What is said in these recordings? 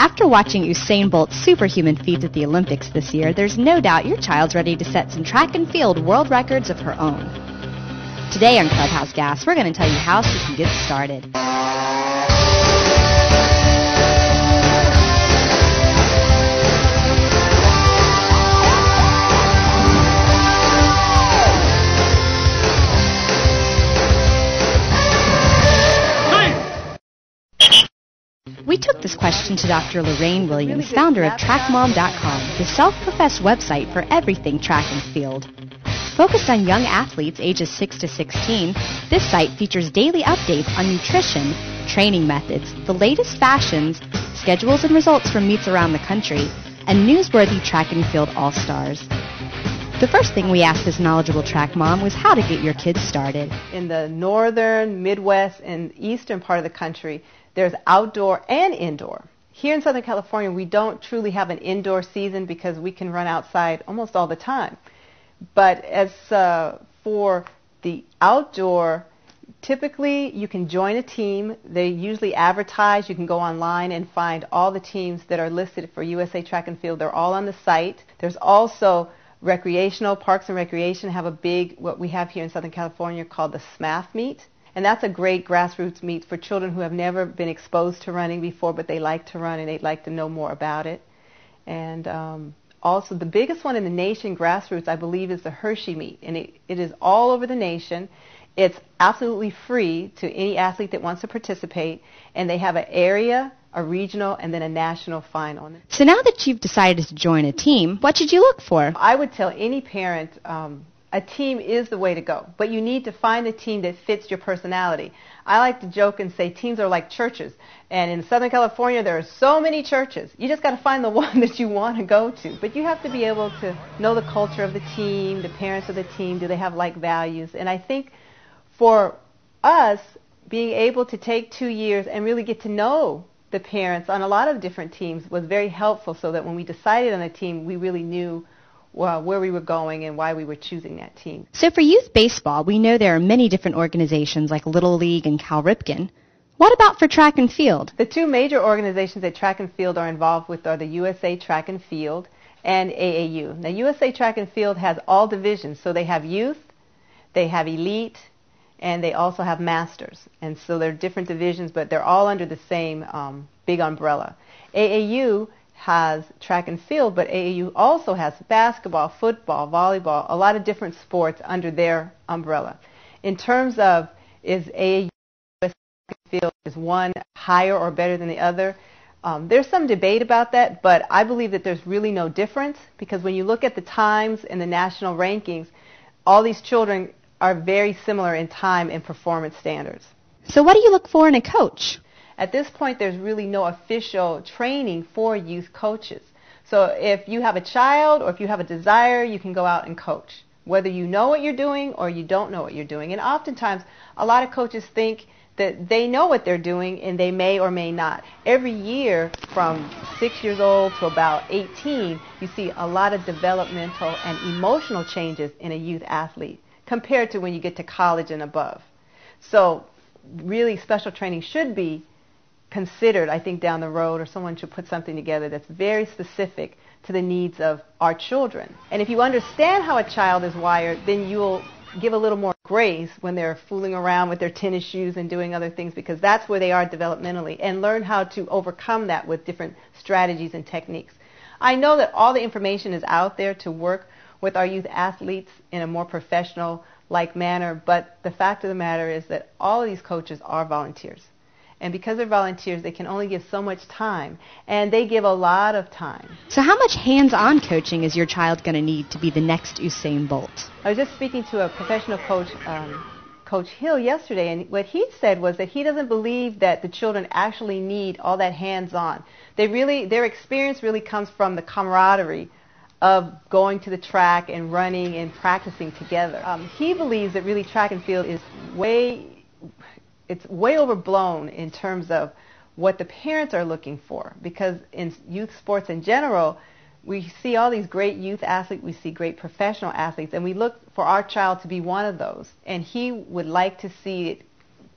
After watching Usain Bolt's superhuman feats at the Olympics this year, there's no doubt your child's ready to set some track and field world records of her own. Today on Clubhouse Gas, we're going to tell you how she can get started. We took this question to Dr. Lorraine Williams, founder of TrackMom.com, the self-professed website for everything track and field. Focused on young athletes ages 6 to 16, this site features daily updates on nutrition, training methods, the latest fashions, schedules and results from meets around the country, and newsworthy track and field all-stars. The first thing we asked this knowledgeable track mom was how to get your kids started. In the northern, Midwest, and eastern part of the country, there's outdoor and indoor. Here in Southern California, we don't truly have an indoor season because we can run outside almost all the time. But as for the outdoor, typically you can join a team. They usually advertise. You can go online and find all the teams that are listed for USA Track and Field. They're all on the site. There's also recreational, Parks and Recreation have a big, what we have here in Southern California called the SMAF meet. And that's a great grassroots meet for children who have never been exposed to running before, but they like to run and they'd like to know more about it. And also the biggest one in the nation, grassroots, I believe, is the Hershey meet. And it is all over the nation. It's absolutely free to any athlete that wants to participate. And they have an area, a regional, and then a national final. So now that you've decided to join a team, what should you look for? I would tell any parent, a team is the way to go, but you need to find a team that fits your personality. I like to joke and say teams are like churches, and in Southern California there are so many churches. You just got to find the one that you want to go to, but you have to be able to know the culture of the team, the parents of the team, do they have like values, and I think for us, being able to take 2 years and really get to know the parents on a lot of different teams was very helpful so that when we decided on a team, we really knew where we were going and why we were choosing that team. So for youth baseball, we know there are many different organizations like Little League and Cal Ripken. What about for track and field? The two major organizations that track and field are involved with are the USA Track and Field and AAU. Now USA Track and Field has all divisions, so they have youth, they have elite, and they also have masters. And so they're different divisions, but they're all under the same big umbrella. AAU has track and field, but AAU also has basketball, football, volleyball, a lot of different sports under their umbrella. In terms of is AAU track and field, is one higher or better than the other, there's some debate about that, but I believe that there's really no difference because when you look at the times and the national rankings, all these children are very similar in time and performance standards. So what do you look for in a coach? At this point, there's really no official training for youth coaches. So if you have a child or if you have a desire, you can go out and coach, whether you know what you're doing or you don't know what you're doing. And oftentimes, a lot of coaches think that they know what they're doing and they may or may not. Every year from 6 years old to about 18, you see a lot of developmental and emotional changes in a youth athlete compared to when you get to college and above. So really special training should be considered, I think, down the road, or someone should put something together that's very specific to the needs of our children. And if you understand how a child is wired, then you'll give a little more grace when they're fooling around with their tennis shoes and doing other things because that's where they are developmentally, and learn how to overcome that with different strategies and techniques. I know that all the information is out there to work with our youth athletes in a more professional-like manner, but the fact of the matter is that all of these coaches are volunteers. And because they're volunteers, they can only give so much time, and they give a lot of time. So how much hands-on coaching is your child going to need to be the next Usain Bolt? I was just speaking to a professional coach, Coach Hill, yesterday, and what he said was that he doesn't believe that the children actually need all that hands-on. Their experience really comes from the camaraderie of going to the track and running and practicing together. He believes that really track and field is it's way overblown in terms of what the parents are looking for, because in youth sports in general, we see all these great youth athletes, we see great professional athletes, and we look for our child to be one of those. And he would like to see it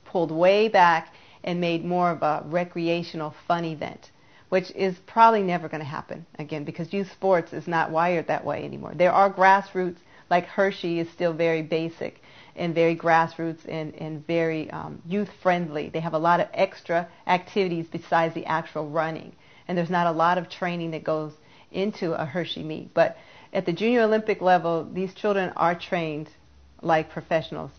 pulled way back and made more of a recreational, fun event. which is probably never going to happen again because youth sports is not wired that way anymore. There are grassroots, like Hershey is still very basic and very grassroots and very youth-friendly. They have a lot of extra activities besides the actual running. And there's not a lot of training that goes into a Hershey meet. But at the Junior Olympic level, these children are trained like professionals.